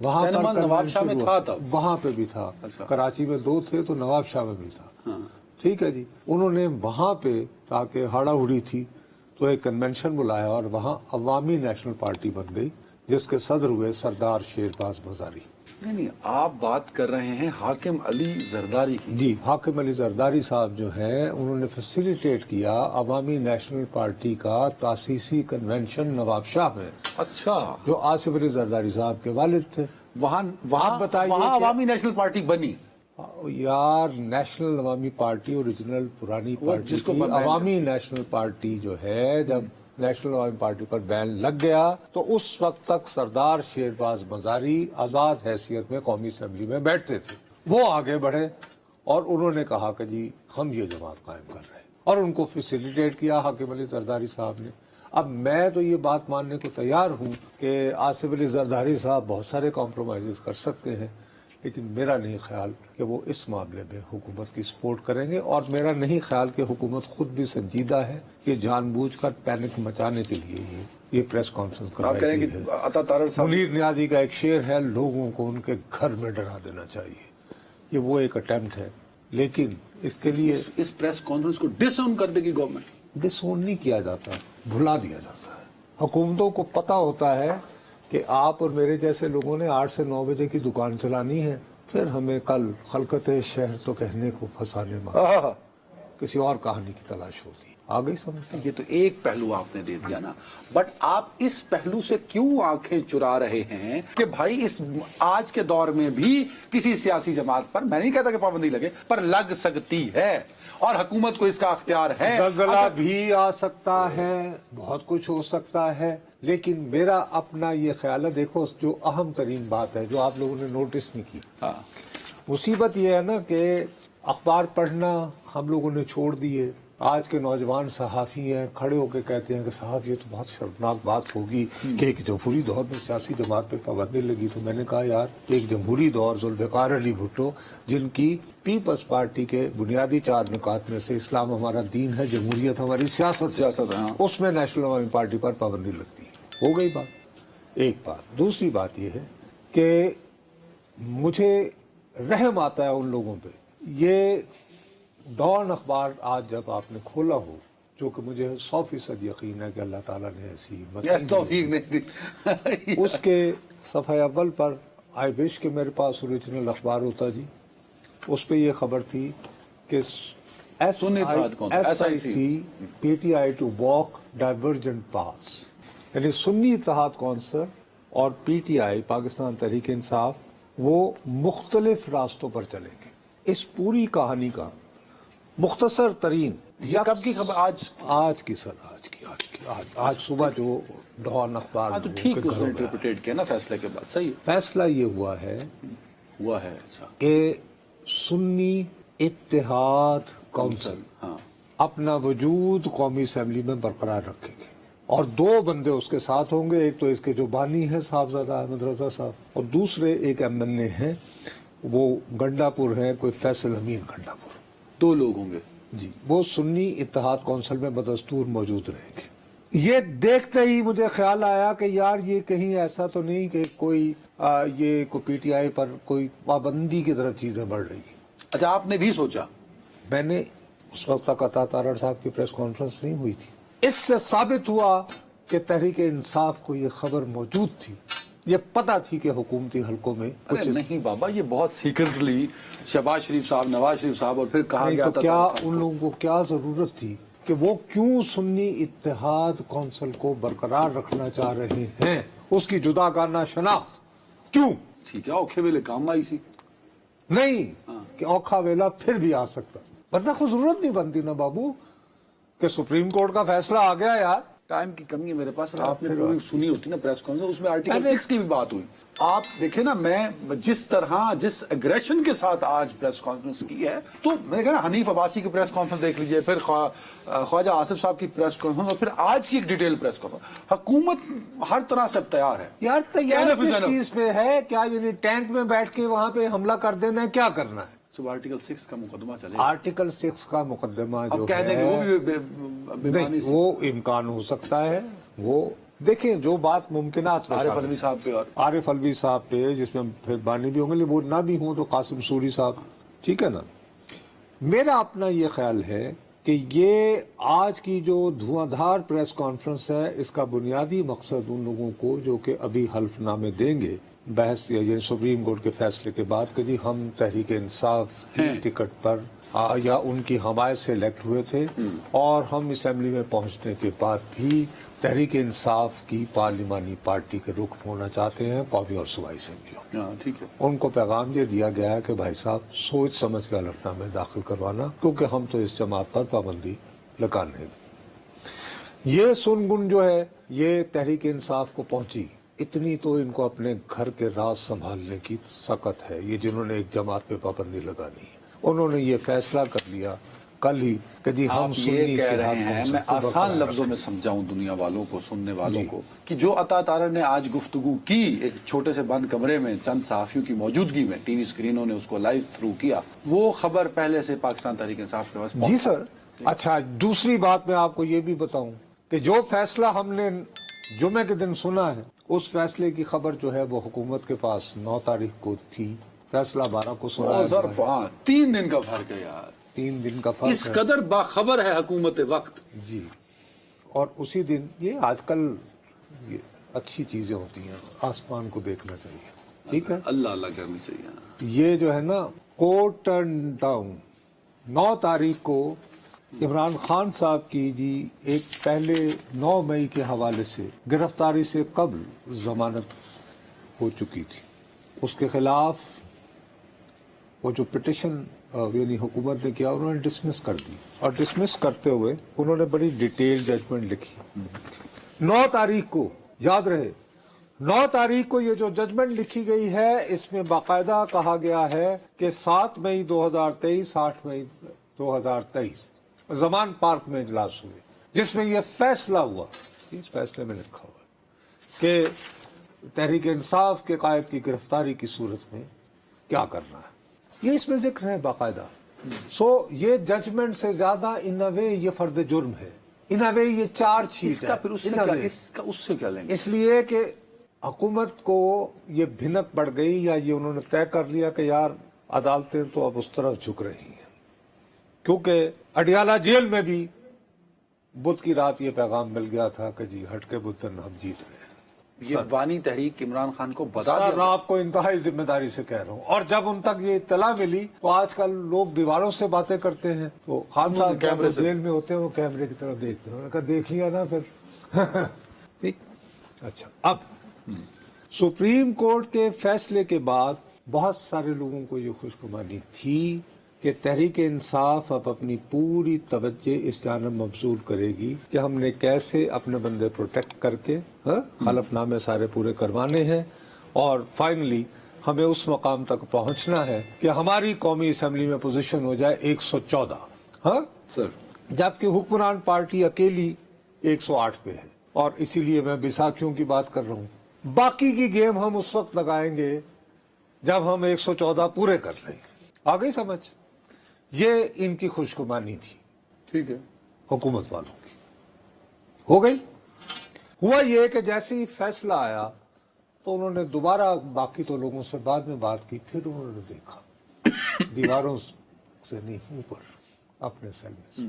وہاں پر سینما نواب شاہ میں تھا تب؟ وہاں پہ بھی تھا. اچھا. کراچی میں 2 تھے تو نواب شاہ میں بھی تھا. ہاں. ٹھیک ہے جی. انہوں نے وہاں پہ تاکہ ہاڑا ہڑی تھی تو ایک کنونشن بلایا اور وہاں عوامی نیشنل پارٹی بن گئی جس کے صدر ہوئے سردار شیرباز مزاری. نہیں آپ بات کر رہے ہیں حاکم علی زرداری کی. جی حاکم علی زرداری صاحب جو ہیں انہوں نے فیسیلیٹیٹ کیا عوامی نیشنل پارٹی کا تاسیسی کنونشن نواب شاہ میں, اچھا, جو آصف علی زرداری صاحب کے والد تھے. وہاں بتائیے وہاں کہ- عوامی نیشنل پارٹی بنی. یار نیشنل عوامی پارٹی اوریجنل پرانی پارٹی جس کو تھی. بنایا عوامی نیشنل پارٹی جو ہے جب نیشنل عوامی پارٹی پر بین لگ گیا تو اس وقت تک سردار شیرباز مزاری آزاد حیثیت میں قومی اسمبلی میں بیٹھتے تھے. وہ آگے بڑھے اور انہوں نے کہا کہ جی ہم یہ جماعت قائم کر رہے ہیں اور ان کو فیسیلیٹیٹ کیا حاکم علی زرداری صاحب نے. اب میں تو یہ بات ماننے کو تیار ہوں کہ آصف علی زرداری صاحب بہت سارے کمپرومائزز کر سکتے ہیں, لیکن میرا نہیں خیال کہ وہ اس معاملے میں حکومت کی سپورٹ کریں گے, اور میرا نہیں خیال کہ حکومت خود بھی سنجیدہ ہے کہ جان بوجھ کر پینک مچانے کے لیے یہ پریس کانفرنس آپ کہہ رہے کرائی ہیں گئی کہ ہے. عطا تارڑ صاحب منیر نیازی کا ایک شعر ہے, لوگوں کو ان کے گھر میں ڈرا دینا چاہیے. یہ وہ ایک اٹیمپٹ ہے, لیکن اس کے لیے اس پریس کانفرنس کو ڈس آن کر دے گی گورنمنٹ. ڈس اون نہیں کیا جاتا, بھلا دیا جاتا ہے. حکومتوں کو پتا ہوتا ہے کہ آپ اور میرے جیسے لوگوں نے 8 سے 9 بجے کی دکان چلانی ہے, پھر ہمیں کل خلقت شہر تو کہنے کو پھنسانے میں کسی اور کہانی کی تلاش ہوتی. آ گئی سمجھ؟ یہ تو ایک پہلو آپ نے دے دیا نا, بٹ آپ اس پہلو سے کیوں آنکھیں چرا رہے ہیں کہ بھائی اس آج کے دور میں بھی کسی سیاسی جماعت پر, میں نہیں کہتا کہ پابندی لگے, پر لگ سکتی ہے اور حکومت کو اس کا اختیار ہے. زلزلہ بھی آ سکتا ہے, بہت کچھ ہو سکتا ہے, لیکن میرا اپنا یہ خیال ہے. دیکھو جو اہم ترین بات ہے جو آپ لوگوں نے نوٹس نہیں کی, مصیبت یہ ہے نا کہ اخبار پڑھنا ہم لوگوں نے چھوڑ دیے. آج کے نوجوان صحافی ہیں, کھڑے ہو کے کہتے ہیں کہ صاحب یہ تو بہت شرمناک بات ہوگی کہ ایک جمہوری دور میں سیاسی جماعت پہ پابندی لگی. تو میں نے کہا یار ایک جمہوری دور ذوالفقار علی بھٹو جن کی پیپلز پارٹی کے بنیادی 4 نکات میں سے اسلام ہمارا دین ہے, جمہوریت ہماری سیاست ہے, اس میں نیشنل عوامی پارٹی پر پابندی لگتی ہے. ہو گئی بات, ایک بات. دوسری بات یہ ہے کہ مجھے رحم آتا ہے ان لوگوں پہ. یہ ڈان اخبار آج جب آپ نے کھولا ہو, جو کہ مجھے 100% یقین ہے کہ اللہ تعالیٰ نے ایسی توفیق نہیں دی, اس کے صفحہ اول پر آئی وش کہ میرے پاس اوریجنل اخبار ہوتا جی. اس پہ یہ خبر تھی کہ SIC PTI to walk divergent پاس, یعنی سنی اتحاد کونسل اور PTI پاکستان تحریک انصاف وہ مختلف راستوں پر چلیں گے. اس پوری کہانی کا مختصر ترین, یہ کب کی خبر؟ آج کی آج صبح جو ڈان اخبار تو ٹھیک اس نے انٹرپریٹ کیا نا فیصلے کے بعد. صحیح فیصلہ یہ ہوا ہے اچھا کہ سنی اتحاد کونسل اپنا وجود قومی اسمبلی میں برقرار رکھے گے, اور 2 بندے اس کے ساتھ ہوں گے. ایک تو اس کے جو بانی ہے صاحبزادہ احمد رضا صاحب, اور دوسرے ایک MNA ہیں, وہ گنڈا پور ہیں, کوئی فیصل امین گنڈا پور. 2 لوگ ہوں گے جی. وہ سنی اتحاد کونسل میں بدستور موجود رہیں گے. یہ دیکھتے ہی مجھے خیال آیا کہ یار یہ کہیں ایسا تو نہیں کہ کوئی یہ PTI پر کوئی پابندی کی طرف چیزیں بڑھ رہی ہیں. اچھا آپ نے بھی سوچا؟ میں نے اس وقت تک عطا تارڑ صاحب کی پریس کانفرنس نہیں ہوئی تھی. اس سے ثابت ہوا کہ تحریک انصاف کو یہ خبر موجود تھی, یہ پتہ تھی کہ حکومتی حلقوں میں ارے نہیں بابا, یہ بہت سیکرٹلی شہباز شریف صاحب, نواز شریف صاحب, اور پھر کہا گیا تو کیا ان لوگوں کو کیا ضرورت تھی کہ وہ کیوں سنی اتحاد کونسل کو برقرار رکھنا چاہ رہے ہیں, اس کی جداگانہ شناخت کیوں؟ ٹھیک ہے, اوکھے ویلے کام آئی سی نہیں کہ اوکھا ویلا پھر بھی آ سکتا, ورنہ کوئی ضرورت نہیں بنتی نا بابو کہ سپریم کورٹ کا فیصلہ آ گیا. یار ٹائم کی کمی ہے میرے پاس, آپ نے پوری سنی ہوتی نا پریس کانفرنس, اس میں آرٹیکل 6 کی بھی بات ہوئی. آپ دیکھیں نا, میں جس طرح جس ایگریشن کے ساتھ آج پریس کانفرنس کی ہے, تو میں نے کہا نا حنیف عباسی کی پریس کانفرنس دیکھ لیجئے, پھر خواجہ آصف صاحب کی پریس کانفرنس, اور پھر آج کی ایک ڈیٹیل پریس کانفرنس. حکومت ہر طرح سے تیار ہے. یار تیار کس چیز پہ ہے؟ کیا یعنی ٹینک میں بیٹھ کے وہاں پہ حملہ کر دینا ہے؟ کیا کرنا ہے؟ آرٹیکل 6 کا مقدمہ چلے, آرٹیکل 6 کا مقدمہ جو اب کہہ دیں کہ وہ بھی نہیں, وہ امکان ہو سکتا ہے, وہ دیکھیں جو بات ممکنات عارف علوی صاحب پہ اور عارف علوی صاحب پہ، جس میں پھر بانی بھی ہوں گے، لیکن وہ نہ بھی ہوں تو قاسم سوری صاحب، ٹھیک ہے نا. میرا اپنا یہ خیال ہے کہ یہ آج کی جو دھواں دھار پریس کانفرنس ہے، اس کا بنیادی مقصد ان لوگوں کو جو کہ ابھی حلف نامے دیں گے بحث یا سپریم کورٹ کے فیصلے کے بعد کہ جی ہم تحریک انصاف کی ٹکٹ پر یا ان کی حمایت سے الیکٹ ہوئے تھے، اور ہم اسمبلی میں پہنچنے کے بعد بھی تحریک انصاف کی پارلیمانی پارٹی کے رکن ہونا چاہتے ہیں قومی اور صوبائی اسمبلیوں. ٹھیک ہے. ان کو پیغام یہ دیا گیا ہے کہ بھائی صاحب سوچ سمجھ کے حلف نامے داخل کروانا، کیونکہ ہم تو اس جماعت پر پابندی لگانے. یہ سنگن جو ہے یہ تحریک انصاف کو پہنچی، اتنی تو ان کو اپنے گھر کے راز سنبھالنے کی سکت ہے. یہ جنہوں نے ایک جماعت پہ پابندی لگانی ہے، انہوں نے یہ فیصلہ کر لیا کل ہی کہ جی ہم آپ یہ کہہ رہے ہیں، میں آسان لفظوں میں سمجھاؤں دنیا والوں کو، سننے والوں کو، کہ جو عطا تارہ نے آج گفتگو کی ایک چھوٹے سے بند کمرے میں چند صحافیوں کی موجودگی میں، ٹی وی اسکرینوں نے اس کو لائیو تھرو کیا، وہ خبر پہلے سے پاکستان تحریک انصاف کے پاس جی سر. اچھا دوسری بات میں آپ کو یہ بھی بتاؤں کہ جو فیصلہ ہم نے جمعے کے دن سنا ہے، اس فیصلے کی خبر جو ہے وہ حکومت کے پاس 9 تاریخ کو تھی، فیصلہ 12 کو سنا ہے. 3 دن کا فرق ہے یار، 3 دن کا فرق اس قدر باخبر ہے حکومت وقت. جی. اور اسی دن یہ آج کل یہ اچھی چیزیں ہوتی ہیں، آسمان کو دیکھنا چاہیے، ٹھیک ہے. اللہ اللہ کرنی چاہیے. یہ جو ہے نا کوٹ ٹرن ڈاؤن 9 تاریخ کو عمران خان صاحب کی جی ایک پہلے 9 مئی کے حوالے سے گرفتاری سے قبل ضمانت ہو چکی تھی. اس کے خلاف وہ جو پٹیشن یعنی حکومت نے کیا، انہوں نے ڈسمس کر دی، اور ڈسمس کرتے ہوئے انہوں نے بڑی ڈیٹیل ججمنٹ لکھی. 9 تاریخ کو یاد رہے، 9 تاریخ کو یہ جو ججمنٹ لکھی گئی ہے، اس میں باقاعدہ کہا گیا ہے کہ 7 مئی 2023 8 مئی 2023 زمان پارک میں اجلاس ہوئے، جس میں یہ فیصلہ ہوا. اس فیصلے میں لکھا ہوا کہ تحریک انصاف کے قائد کی گرفتاری کی صورت میں کیا کرنا ہے، یہ اس میں ذکر ہے باقاعدہ. یہ ججمنٹ سے زیادہ ان اے وے یہ فرد جرم ہے، ان اے وے یہ چارج شیٹ ہے. اس سے کیا لیں گے؟ اس لیے کہ حکومت کو یہ بھنک بڑھ گئی، یا یہ انہوں نے طے کر لیا کہ یار عدالتیں تو اب اس طرف جھک رہی ہیں، کیونکہ اڈیالہ جیل میں بھی بدھ کی رات یہ پیغام مل گیا تھا کہ جی ہٹ کے بدھن ہم جیت رہے ہیں. یہ بانی تحریک عمران خان کو بتا سر دیا. آپ کو انتہائی ذمہ داری سے کہہ رہا ہوں، اور جب ان تک یہ اطلاع ملی تو آج کل لوگ دیواروں سے باتیں کرتے ہیں، تو خان صاحب کیمرے جیل میں ہوتے ہیں، وہ کیمرے کی طرف دیکھتے ہیں، انہوں نے کہا دیکھ لیا نا پھر. ٹھیک. اچھا، اب سپریم کورٹ کے فیصلے کے بعد بہت سارے لوگوں کو یہ خوشگوانی تھی کہ تحریک انصاف اب اپنی پوری توجہ اس جانب مبذول کرے گی کہ ہم نے کیسے اپنے بندے پروٹیکٹ کر کے حلف نامے سارے پورے کروانے ہیں، اور فائنلی ہمیں اس مقام تک پہنچنا ہے کہ ہماری قومی اسمبلی میں پوزیشن ہو جائے 114. ہاں سر، جبکہ حکمران پارٹی اکیلی 108 پہ ہے، اور اسی لیے میں بیساکھیوں کی بات کر رہا ہوں. باقی کی گیم ہم اس وقت لگائیں گے جب ہم 114 پورے کر لیں گے. آ گئی سمجھ؟ یہ ان کی خوشگمانی تھی، ٹھیک ہے، حکومت والوں کی. ہو گئی. ہوا یہ کہ جیسے ہی فیصلہ آیا تو انہوں نے دوبارہ باقی تو لوگوں سے بعد میں بات کی، پھر انہوں نے دیکھا دیواروں سے نہیں، اوپر اپنے سیل میں سے.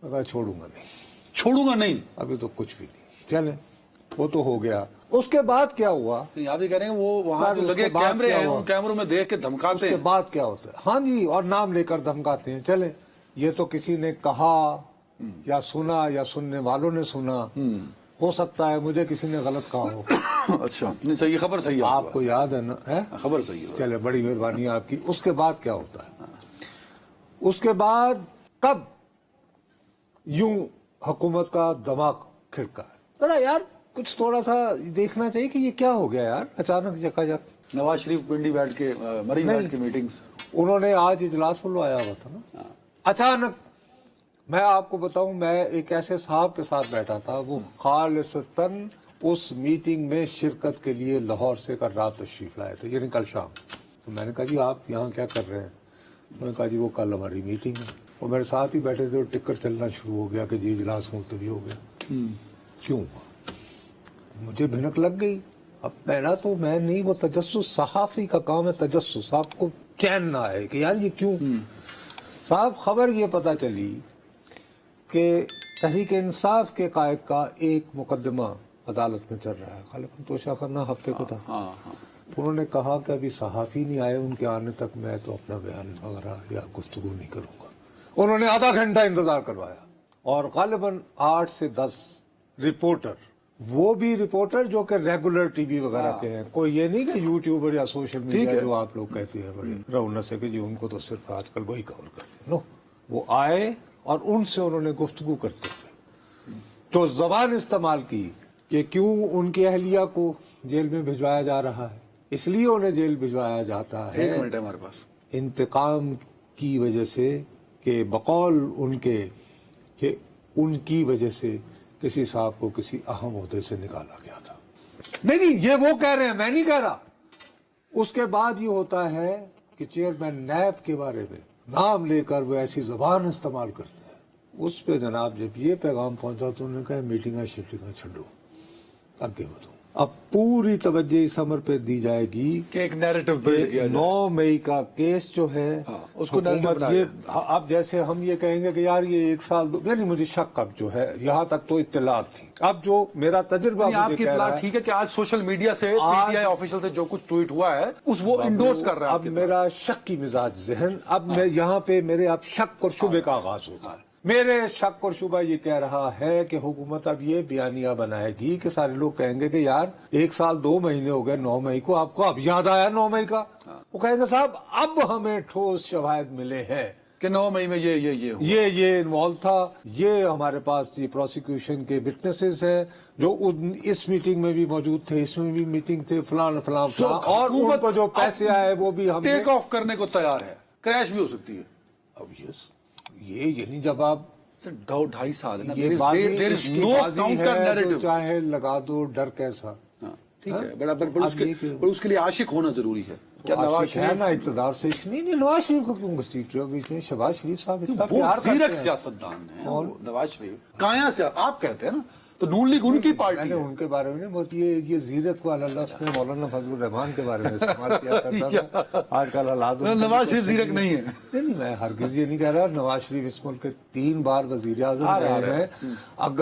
میں کہا چھوڑوں گا نہیں ابھی تو کچھ بھی نہیں، چلیں وہ تو ہو گیا. اس کے بعد کیا ہوا؟ آپ یہ کہہ رہے ہیں وہ وہاں جو لگے کیمرے ہیں، ان کیمروں میں دیکھ کے دھمکاتے ہیں. اس کے بعد کیا ہوتا ہے؟ ہاں جی، اور نام لے کر دھمکاتے ہیں. چلیں یہ تو کسی نے کہا یا سنا یا سننے والوں نے سنا، ہو سکتا ہے مجھے کسی نے غلط کہا ہو. اچھا، نہیں صحیح، خبر صحیح ہے، آپ کو یاد ہے نا؟ خبر صحیح ہے. چلے، بڑی مہربانی آپ کی. اس کے بعد کیا ہوتا ہے؟ اس کے بعد کب یوں حکومت کا دماغ کھڑکا ہے؟ ذرا یار کچھ تھوڑا سا دیکھنا چاہیے کہ یہ کیا ہو گیا یار، اچانک جکا جک. نواز شریف پنڈی بیٹھ کے مری بیٹھ کے میٹنگز انہوں نے آج اجلاس بلوایا ہوا تھا نا. اچانک میں آپ کو بتاؤں، میں ایک ایسے صاحب کے ساتھ بیٹھا تھا، وہ خالصتاً اس میٹنگ میں شرکت کے لیے لاہور سے کل رات تشریف لائے تھے، یعنی کل شام. تو میں نے کہا جی آپ یہاں کیا کر رہے ہیں؟ انہوں نے کہا جی وہ کل ہماری میٹنگ ہے. اور میرے ساتھ ہی بیٹھے تھے، اور ٹکر چلنا شروع ہو گیا کہ جی اجلاس ملتوی ہو گیا. کیوں ہوا؟ مجھے بھنک لگ گئی. اب پہلا تو میں نہیں, وہ تجسس صحافی کا کام ہے تجسس, آپ کو چین نہ آئے کہ یار یہ کیوں. صاحب خبر یہ پتہ چلی کہ تحریک انصاف کے قائد کا ایک مقدمہ عدالت میں چل رہا ہے. خالد توشہ خانہ ہفتے کو تھا. انہوں نے کہا کہ ابھی صحافی نہیں آئے, ان کے آنے تک میں تو اپنا بیان وغیرہ یا گفتگو نہیں کروں گا. انہوں نے آدھا گھنٹہ انتظار کروایا, اور غالباً 8 سے 10 رپورٹر, وہ بھی رپورٹر جو کہ ریگولر ٹی وی وغیرہ کے ہیں, کوئی یہ نہیں کہ یوٹیوبر یا سوشل میڈیا جو آپ لوگ کہتے ہیں بڑے رونق سے کہ جی ان کو تو صرف آج کل وہی کور کرتے ہیں. نو, وہ آئے اور ان سے انہوں نے گفتگو کرتے ہوئے جو زبان استعمال کی کہ کیوں ان کی اہلیہ کو جیل میں بھجوایا جا رہا ہے. اس لیے انہیں جیل بھجوایا جاتا ہے ایک منٹ ہے ہمارے پاس. انتقام کی وجہ سے, کہ بقول ان کے کہ ان کی وجہ سے کسی صاحب کو کسی اہم عہدے سے نکالا گیا تھا. نہیں, یہ وہ کہہ رہے ہیں, میں نہیں کہہ رہا. اس کے بعد یہ ہوتا ہے کہ چیئرمین نیب کے بارے میں نام لے کر وہ ایسی زبان استعمال کرتے ہیں. اس پہ جناب جب یہ پیغام پہنچا تو انہوں نے کہا میٹنگاں شفٹنگاں چھڈو, آگے بڑھو. اب پوری توجہ اس امر پہ دی جائے گی کہ ایک نیریٹو بلڈ کیا جائے. 9 مئی کا کیس جو ہے اس کو حکومت یہ, اب جیسے ہم یہ کہیں گے کہ یار یہ 1 سال یعنی مجھے شک اب جو ہے, یہاں تک تو اطلاعات تھی. اب جو میرا تجربہ آپ کی اطلاع ٹھیک ہے کہ آج سوشل میڈیا سے پی ٹی آئی آفیشل سے جو کچھ ٹویٹ ہوا ہے اس وہ انڈورس کر رہا ہے. اب میرا شک کی مزاج ذہن, اب میں یہاں پہ میرے اب شک اور شبے کا آغاز ہوگا. میرے شک اور شبہ یہ کہہ رہا ہے کہ حکومت اب یہ بیانیہ بنائے گی کہ سارے لوگ کہیں گے کہ یار 1 سال 2 مہینے ہو گئے, 9 مئی کو آپ کو اب یاد آیا 9 مئی کا. وہ کہیں گے صاحب اب ہمیں ٹھوس شواہد ملے ہیں کہ 9 مئی میں یہ انوالو تھا, یہ ہمارے پاس یہ پروسیکیوشن کے وٹنسز ہیں جو اس میٹنگ میں بھی موجود تھے, اس میں بھی میٹنگ تھے, فلان فلان فلان, اور ان کو جو پیسے آئے وہ بھی ہم ٹیک آف کرنے کو تیار ہے. کریش بھی ہو سکتی ہے. اب یہ یعنی جب آپ 2.5 سال ہے نا, یہ بازی ہے تو چاہے لگا دو, ڈر کیسا. ٹھیک ہے, بڑا اس کے لیے عاشق ہونا ضروری ہے. کیا نواز شریف ہے نا اقتدار سے نہیں, نواز شریف کو کیوں گھسیٹ رہے ہو بیچ میں؟ شہباز شریف صاحب اتنا پیار کرتے ہیں. زیرک سیاستدان ہیں نواز شریف. کایا سے آپ کہتے ہیں نا, تو نون لیگ ان کی پارٹی ہے. ان کے بارے میں بہت یہ زیرک والا لفظ میں مولانا فضل الرحمان کے بارے میں استعمال کیا کرتا تھا. آج کل حالات نواز شریف زیرک نہیں ہے. نہیں, میں ہرگز یہ نہیں کہہ رہا. نواز شریف اس ملک کے 3 بار وزیر اعظم رہے ہیں. اگر